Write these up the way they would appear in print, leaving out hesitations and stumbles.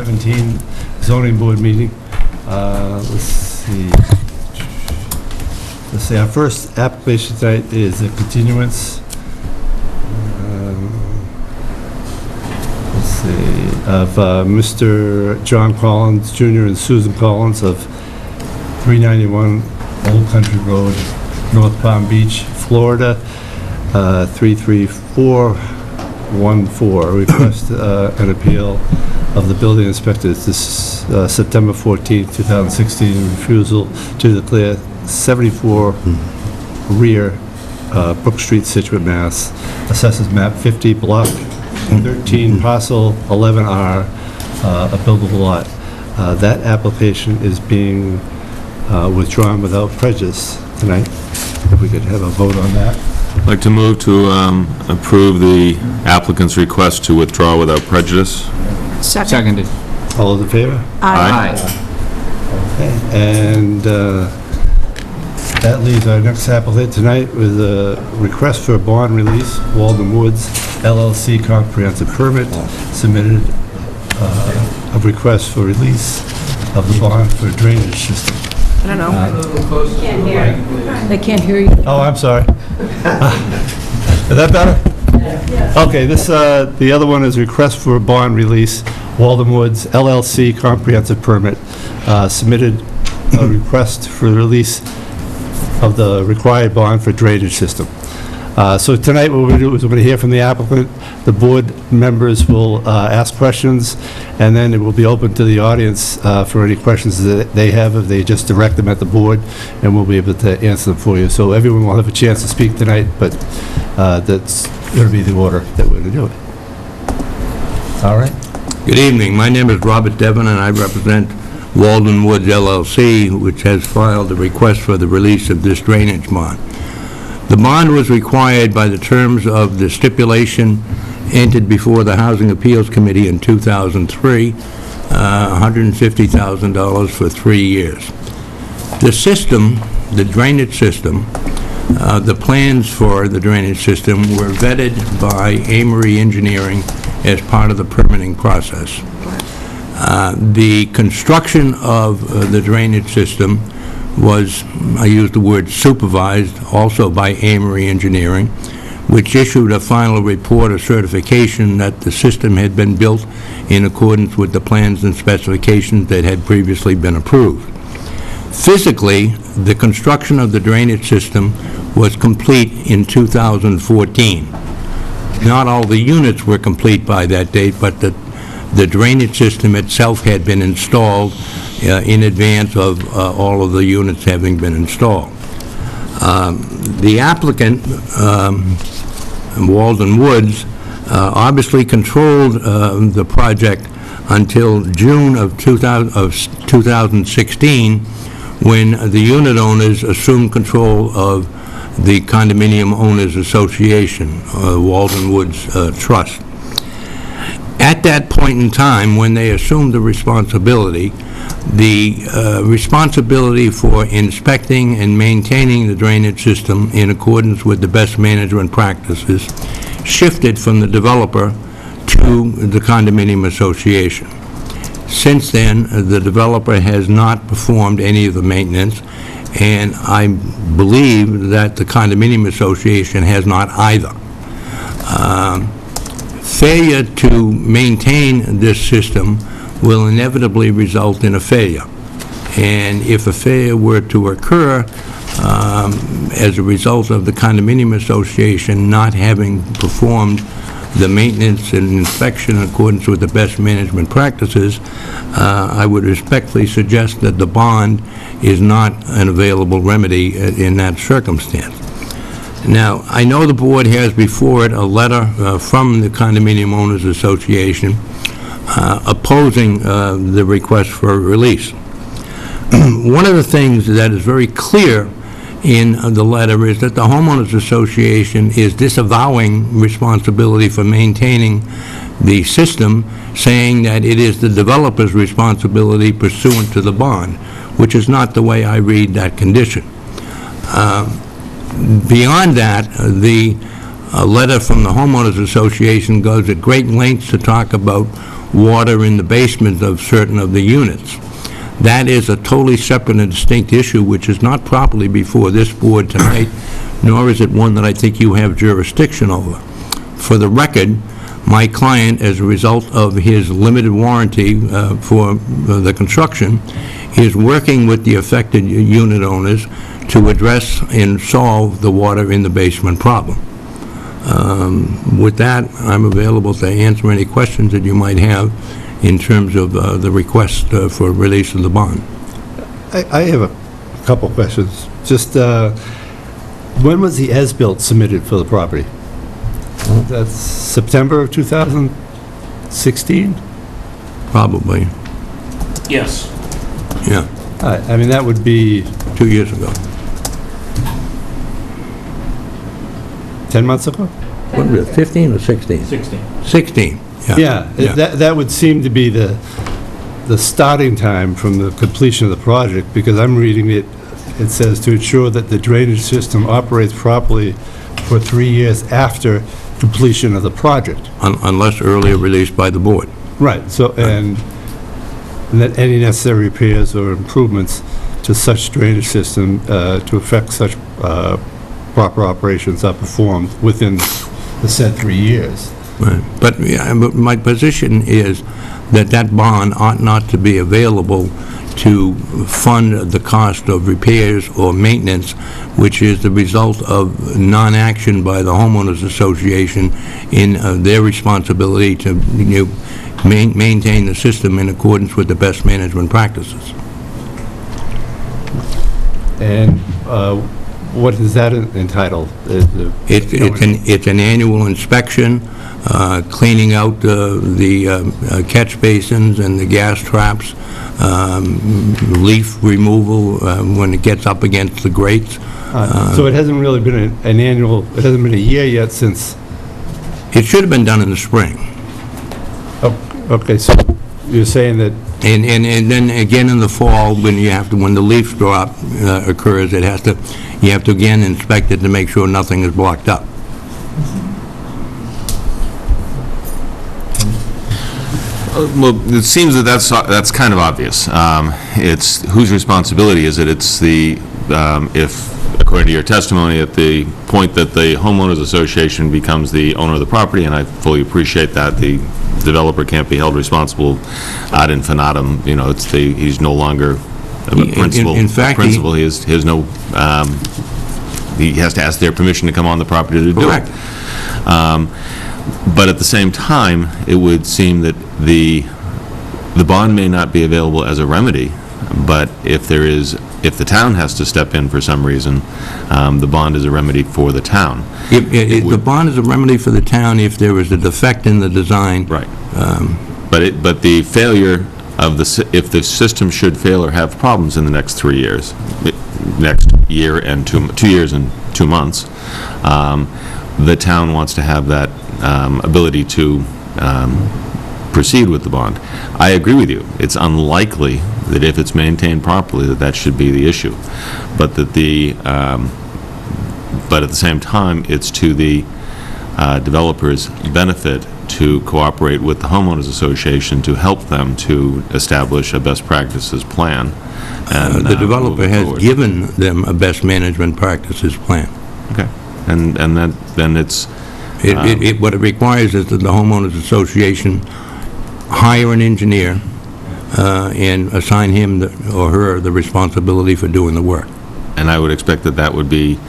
2017 zoning board meeting. Let's see, our first application tonight is a continuance. Let's see, of Mr. John Collins Jr. and Susan Collins of 391 Old Country Road, North Palm Beach, Florida, 33414. Request an appeal of the building inspector. This September 14, 2016, refusal to declare 74 rear Brook Street, Scituate, Mass. Assessors map 50, block 13, parcel 11R, a buildable lot. That application is being withdrawn without prejudice tonight. If we could have a vote on that. I'd like to move to approve the applicant's request to withdraw without prejudice. Seconded. All those in favor? Aye. Okay, and that leaves our next applicant tonight with a request for a bond release, Walden Woods LLC comprehensive permit, submitted a request for release of the bond for drainage system. I don't know. They can't hear you. Oh, I'm sorry. Is that better? Okay, this, the other one is request for a bond release, Walden Woods LLC comprehensive permit, submitted a request for release of the required bond for drainage system. So tonight what we're going to do is we're going to hear from the applicant. The board members will ask questions, and then it will be open to the audience for any questions that they have. If they just direct them at the board, and we'll be able to answer them for you. So everyone will have a chance to speak tonight, but that's going to be the order that we're going to do it. All right. Good evening. My name is Robert Devon, and I represent Walden Woods LLC, which has filed a request for the release of this drainage bond. The bond was required by the terms of the stipulation entered before the Housing Appeals Committee in 2003, $150,000 for 3 years. The system, the drainage system, the plans for the drainage system were vetted by Amory Engineering as part of the permitting process. The construction of the drainage system was, I use the word supervised, also by Amory Engineering, which issued a final report of certification that the system had been built in accordance with the plans and specifications that had previously been approved. Physically, the construction of the drainage system was complete in 2014. Not all the units were complete by that date, but the drainage system itself had been installed in advance of all of the units having been installed. The applicant, Walden Woods, obviously controlled the project until June of 2016, when the unit owners assumed control of the Condominium Owners Association, Walden Woods Trust. At that point in time, when they assumed the responsibility for inspecting and maintaining the drainage system in accordance with the best management practices shifted from the developer to the condominium association. Since then, the developer has not performed any of the maintenance, and I believe that the condominium association has not either. Failure to maintain this system will inevitably result in a failure. And if a failure were to occur as a result of the condominium association not having performed the maintenance and inspection in accordance with the best management practices, I would respectfully suggest that the bond is not an available remedy in that circumstance. Now, I know the board has before it a letter from the Condominium Owners Association opposing the request for release. One of the things that is very clear in the letter is that the Homeowners Association is disavowing responsibility for maintaining the system, saying that it is the developer's responsibility pursuant to the bond, which is not the way I read that condition. Beyond that, the letter from the Homeowners Association goes at great lengths to talk about water in the basement of certain of the units. That is a totally separate and distinct issue, which is not properly before this board tonight, nor is it one that I think you have jurisdiction over. For the record, my client, as a result of his limited warranty for the construction, is working with the affected unit owners to address and solve the water in the basement problem. With that, I'm available to answer any questions that you might have in terms of the request for release of the bond. I have a couple questions. Just, when was the as-built submitted for the property? That's September of 2016? Probably, Yes. yeah, I mean, that would be 2 years ago. 10 months ago? What was it, 15 or 16? 16. 16, yeah. Yeah, that would seem to be the starting time from the completion of the project, because I'm reading it, it says to ensure that the drainage system operates properly for 3 years after completion of the project. Unless earlier released by the board. Right, so, and that any necessary repairs or improvements to such drainage system to affect such proper operations are performed within the said 3 years. Right. But my position is that that bond ought not to be available to fund the cost of repairs or maintenance, which is the result of non-action by the homeowners association in their responsibility to maintain the system in accordance with the best management practices. And what is that entitled? It's an annual inspection, cleaning out the catch basins and the gas traps, leaf removal when it gets up against the grates. So it hasn't really been an annual, it hasn't been a year yet since... It should have been done in the spring. Oh, okay, so you're saying that... And then again in the fall, when the leaf drop occurs, you have to again inspect it to make sure nothing is blocked up. Well, it seems that that's kind of obvious. It's whose responsibility is it? It's the, if, according to your testimony, at the point that the homeowners association becomes the owner of the property, and I fully appreciate that, the developer can't be held responsible ad infinitum. You know, he's no longer a principal. In fact, he has no, he has to ask their permission to come on the property to do it. Correct. But at the same time, it would seem that the bond may not be available as a remedy, but if the town has to step in for some reason, the bond is a remedy for the town. The bond is a remedy for the town if there is a defect in the design. Right. But the failure of if the system should fail or have problems in the next 3 years, next year and 2 years and 2 months, the town wants to have that ability to proceed with the bond. I agree with you. It's unlikely that if it's maintained properly that should be the issue, but that but at the same time, it's to the developer's benefit to cooperate with the homeowners association to help them to establish a best practices plan. And The developer has forward. given them a best management practices plan. Okay, and then it's What it requires is that the homeowners association hire an engineer and assign him or her the responsibility for doing the work. and I would expect that would be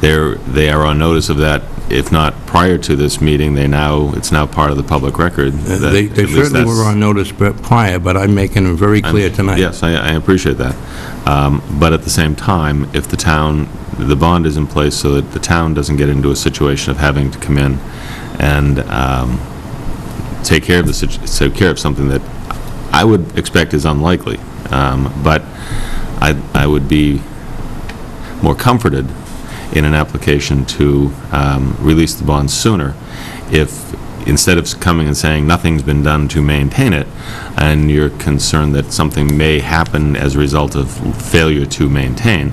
they are on notice of that. If not prior to this meeting, it's now part of the public record. They certainly were on notice prior, but I'm making it very clear tonight. Yes, I appreciate that. But at the same time, if the bond is in place so that the town doesn't get into a situation of having to come in and take care of something that I would expect is unlikely. But I would be more comforted in an application to release the bond sooner if, instead of coming and saying nothing's been done to maintain it, and you're concerned that something may happen as a result of failure to maintain,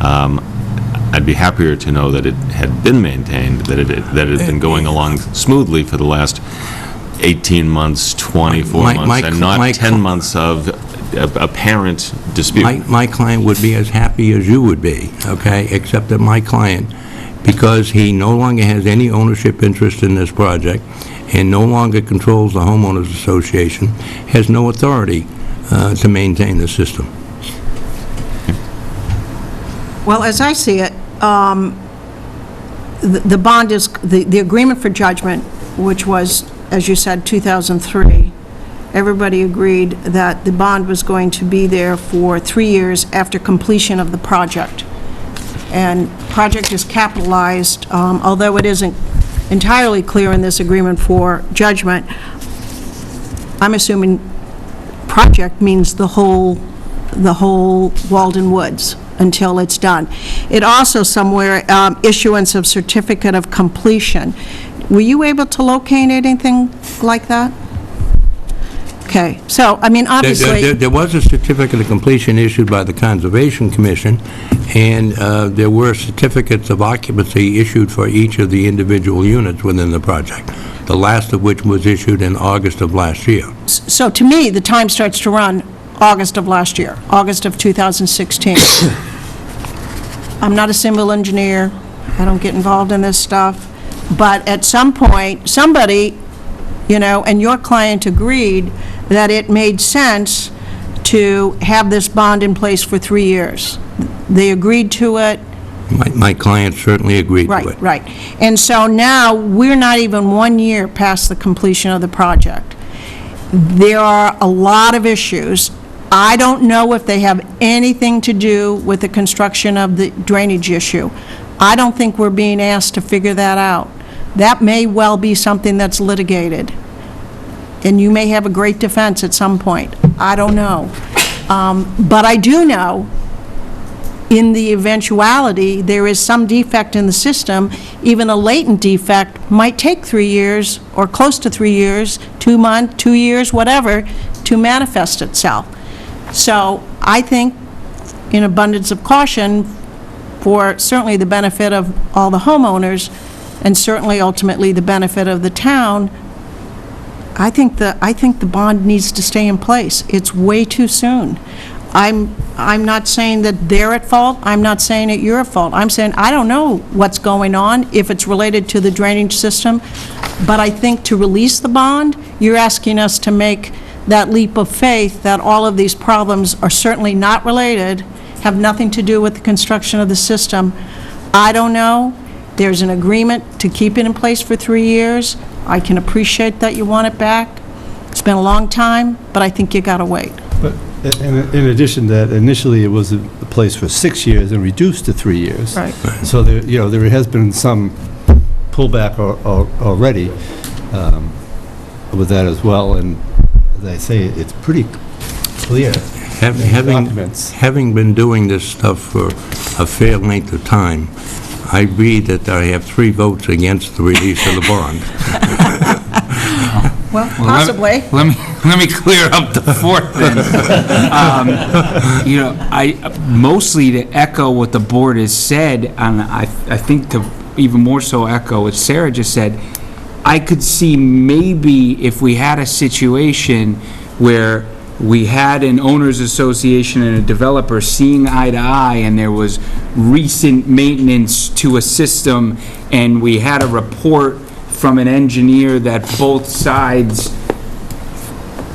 I'd be happier to know that it had been maintained, that it had been going along smoothly for the last 18 months, 24 My- months, my- and not my- 10 months of apparent dispute. My client would be as happy as you would be, okay, except that my client, because he no longer has any ownership interest in this project and no longer controls the homeowners association, has no authority to maintain the system. Well, as I see it, the bond is, the agreement for judgment, which was, as you said, 2003, everybody agreed that the bond was going to be there for 3 years after completion of the project. And project is capitalized, although it isn't entirely clear in this agreement for judgment. I'm assuming project means the whole Walden Woods until it's done. It also somewhere, issuance of certificate of completion. Were you able to locate anything like that? Okay, so, I mean, obviously... There was a certificate of completion issued by the Conservation Commission, and there were certificates of occupancy issued for each of the individual units within the project, the last of which was issued in August of last year. So to me, the time starts to run August of last year, August of 2016. I'm not a civil engineer, I don't get involved in this stuff, but at some point, somebody, you know, and your client agreed that it made sense to have this bond in place for 3 years. They agreed to it. My client certainly agreed to it. Right, right. And so now, we're not even 1 year past the completion of the project. There are a lot of issues. I don't know if they have anything to do with the construction of the drainage issue. I don't think we're being asked to figure that out. That may well be something that's litigated, and you may have a great defense at some point. I don't know. But I do know, in the eventuality there is some defect in the system, even a latent defect might take 3 years, or close to 3 years, 2 months, 2 years, whatever, to manifest itself. So I think, in abundance of caution, for certainly the benefit of all the homeowners, and certainly ultimately the benefit of the town, I think the bond needs to stay in place. It's way too soon. I'm not saying that they're at fault, I'm not saying that you're at fault. I'm saying I don't know what's going on, if it's related to the drainage system, but I think to release the bond, you're asking us to make that leap of faith that all of these problems are certainly not related, have nothing to do with the construction of the system. I don't know. There's an agreement to keep it in place for 3 years. I can appreciate that you want it back. It's been a long time, but I think you gotta wait. But in addition to that, initially it was in place for 6 years and reduced to 3 years. Right. So there, you know, there has been some pullback already with that as well, and as I say, it's pretty clear. Documents. Having been doing this stuff for a fair length of time, I read that I have 3 votes against the release of the bond. Well, possibly. Let me clear up the fourth then. You know, mostly to echo what the board has said, and I think to even more so echo what Sarah just said, I could see maybe if we had a situation where we had an owners association and a developer seeing eye to eye, and there was recent maintenance to a system, and we had a report from an engineer that both sides,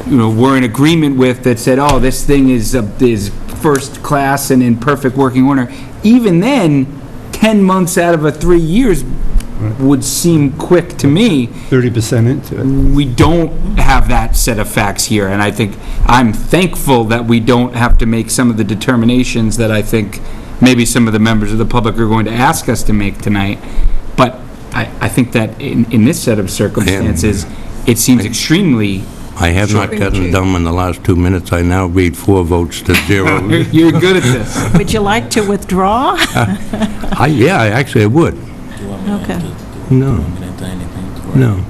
you know, were in agreement with, that said, oh, this thing is first class and in perfect working order. Even then, 10 months out of 3 years would seem quick to me. 30% into it. We don't have that set of facts here, and I think I'm thankful that we don't have to make some of the determinations that I think maybe some of the members of the public are going to ask us to make tonight. But I think that in this set of circumstances, it seems extremely... I have not gotten done in the last 2 minutes. I now read 4 votes to 0. You're good at this. Would you like to withdraw? Yeah, I would. Okay. No. No.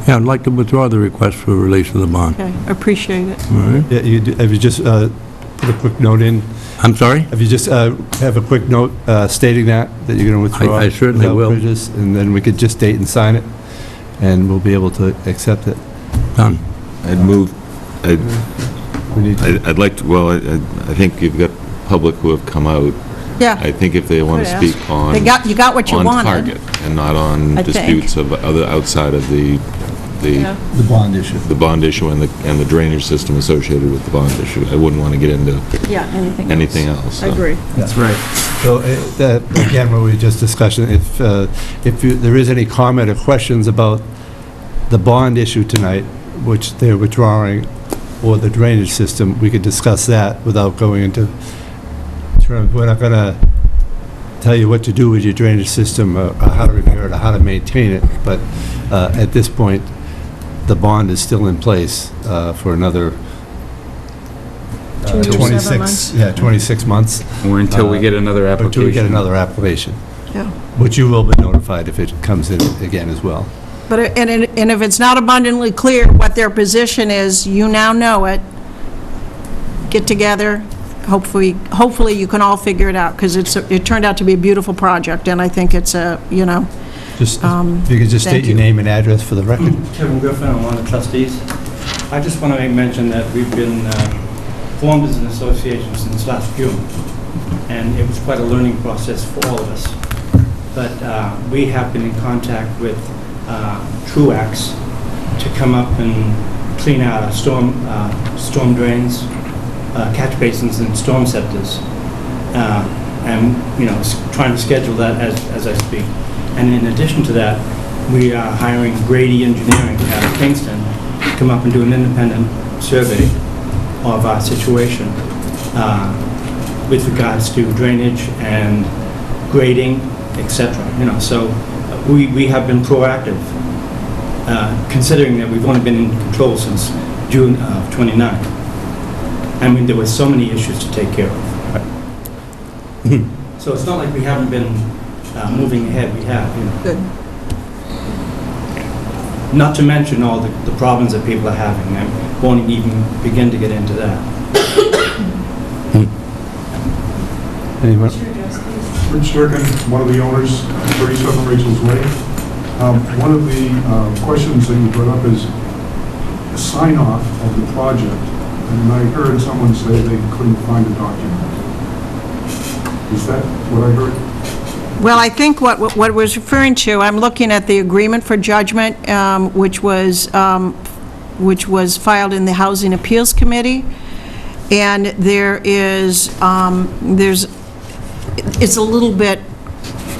Yeah, I'd like to withdraw the request for release of the bond. Okay, appreciate it. Yeah, have you just put a quick note in? I'm sorry? Have you just have a quick note stating that you're going to withdraw? I certainly without will. prejudice, and then we could just date and sign it, and we'll be able to accept it. done. I'd move, We need to- I'd like to, well, I think you've got public who have come out. Yeah. I think if they want to Could ask. speak on. You got what you on wanted. target, and not on I think. disputes of other, outside of the Yeah. The bond issue. the bond issue and the drainage system associated with the bond issue. I wouldn't want to get into Yeah, anything else. I so. agree. That's right. So, again, what we just discussed, there is any comment or questions about the bond issue tonight, which they're withdrawing, or the drainage system, we could discuss that without going into terms. We're not going to tell you what to do with your drainage system, or how to repair it, or how to maintain it, but at this point, the bond is still in place for another 2 years, 7 26, months. yeah, 26 months. Or until we get another Or application. till we get another application, Yeah. which you will be notified if it comes in again as well. But, and if it's not abundantly clear what their position is, you now know it. Get together, hopefully you can all figure it out, because it turned out to be a beautiful project, and I think it's a, Just, if you could just thank state your you. name and address for the record. Kevin Griffin, I'm one of the trustees. I just want to make mention that we've been formed as an association since last June, and it was quite a learning process for all of us. But we have been in contact with Truax to come up and clean out our storm drains, catch basins, and storm scepters. And, trying to schedule that as I speak. And in addition to that, we are hiring Grady Engineering out of Kingston to come up and do an independent survey of our situation with regards to drainage and grading, etc. So we have been proactive, considering that we've only been in control since June of 29. I mean, there were so many issues to take care of. So it's not like we haven't been moving ahead. We have, Good. Not to mention all the problems that people are having. I won't even begin to get into that. Anyone? Rich Durkin, one of the owners, 37 Rachel's Way. One of the questions that you brought up is a sign-off of the project. And I heard someone say they couldn't find a document. Is that what I heard? Well, I think what it was referring to, I'm looking at the agreement for judgment, which was filed in the Housing Appeals Committee, and it's a little bit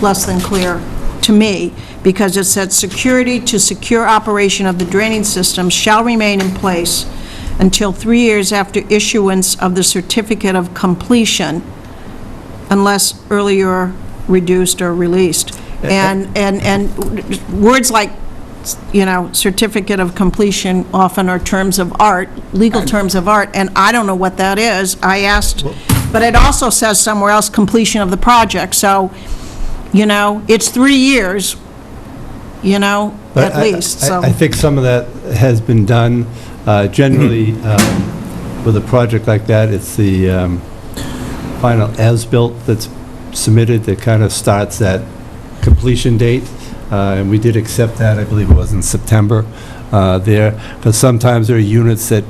less than clear to me, because it said, "Security to secure operation of the draining system shall remain in place until 3 years after issuance of the certificate of completion, unless earlier reduced or released." And words like, certificate of completion often are terms of art, legal terms of art, and I don't know what that is. I asked, but it also says somewhere else, completion of the project. So, it's 3 years, But at least, so. I think some of that has been done. Generally, with a project like that, it's the final as-built that's submitted that kind of starts that completion date. And we did accept that, I believe it was in September there, because sometimes there are units that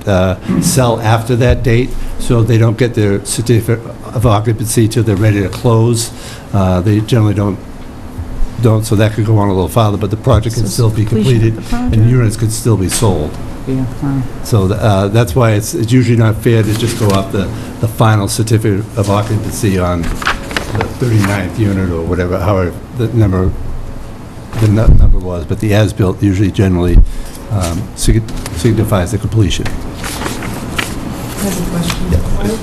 sell after that date, so they don't get their certificate of occupancy till they're ready to close. They generally don't, so that could go on a little farther, but the project can So still be completion of completed, the project. and units could still be sold. Yeah, fine. So that's why it's usually not fair to just go off the final certificate of occupancy on the 39th unit or whatever, however the number was, but the as-built usually generally signifies the completion. I have a question.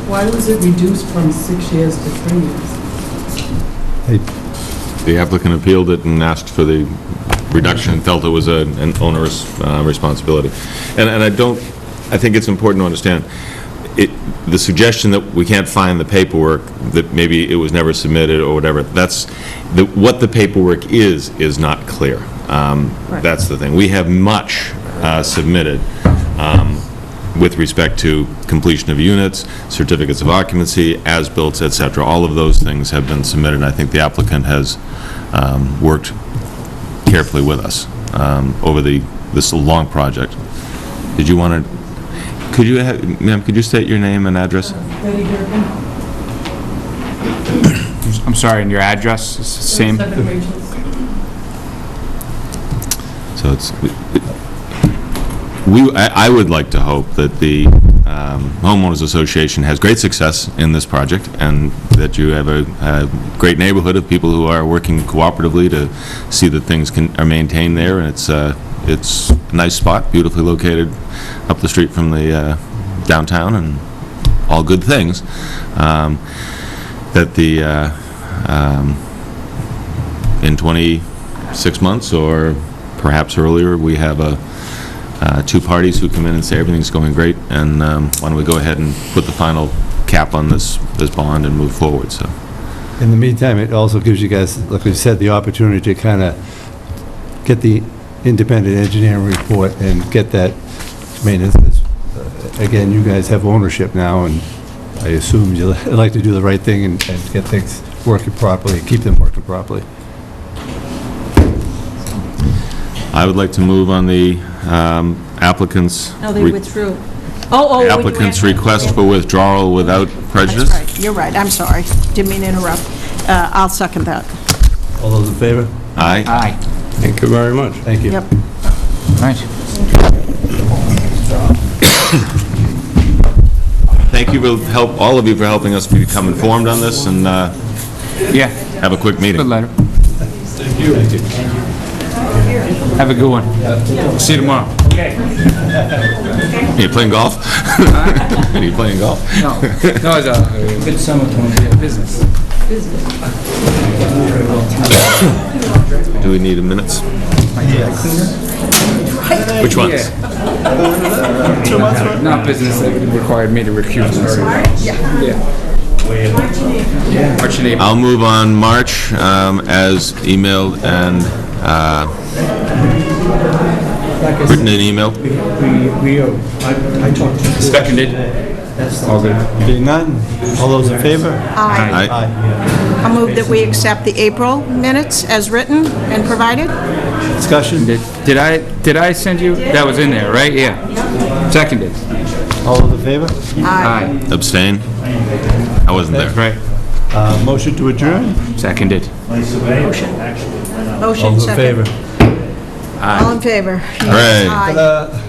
Why was it reduced from 6 years to 3 years? The applicant appealed it and asked for the reduction, felt it was an onerous responsibility. And I think it's important to understand, the suggestion that we can't find the paperwork, that maybe it was never submitted or whatever, what the paperwork is not clear. That's the thing. We have much submitted with respect to completion of units, certificates of occupancy, as-built, et cetera. All of those things have been submitted. I think the applicant has worked carefully with us over this long project. Did you want to, could you, ma'am, could you state your name and address? Betty Durkin, I'm sorry, and your address is the same? 37 Rachel's. So it's, I would like to hope that the homeowners association has great success in this project, and that you have a great neighborhood of people who are working cooperatively to see that things are maintained there, and it's a nice spot, beautifully located up the street from the downtown, and all good things. That the, in 26 months, or perhaps earlier, we have two parties who come in and say everything's going great, and why don't we go ahead and put the final cap on this bond and move forward, so. In the meantime, it also gives you guys, like we said, the opportunity to kind of get the independent engineering report and get that maintenance. Again, you guys have ownership now, and I assume you like to do the right thing and get things working properly, keep them working properly. I would like to move on the applicant's... No, they withdrew. Oh. Applicant's request for withdrawal without prejudice. That's right, you're right, I'm sorry. Didn't mean to interrupt. I'll second that. All those in favor? Aye. Aye. Thank you very much. Thank you. Yep. Right. Thank you, all of you, for helping us become informed on this, and Yeah, have a quick meeting. good letter. Thank you. Have a good one. See you tomorrow. Are you playing golf? Are you playing golf? No, it's a good summer to business. Do we need a minutes? Which ones? Not business that required me to recuse myself. Yeah. March and April. I'll move on March as emailed and written in email. I talked to... Seconded. All good. Being none, all those in favor? Aye. Aye. I'll move that we accept the April minutes as written and provided. Discussion? Did I send you? That was in there, right? Yeah. Seconded. All those in favor? Aye. Abstain? I wasn't there. That's right. Motion to adjourn? Seconded. Motion All those in second. favor? All in favor? Hooray. Aye.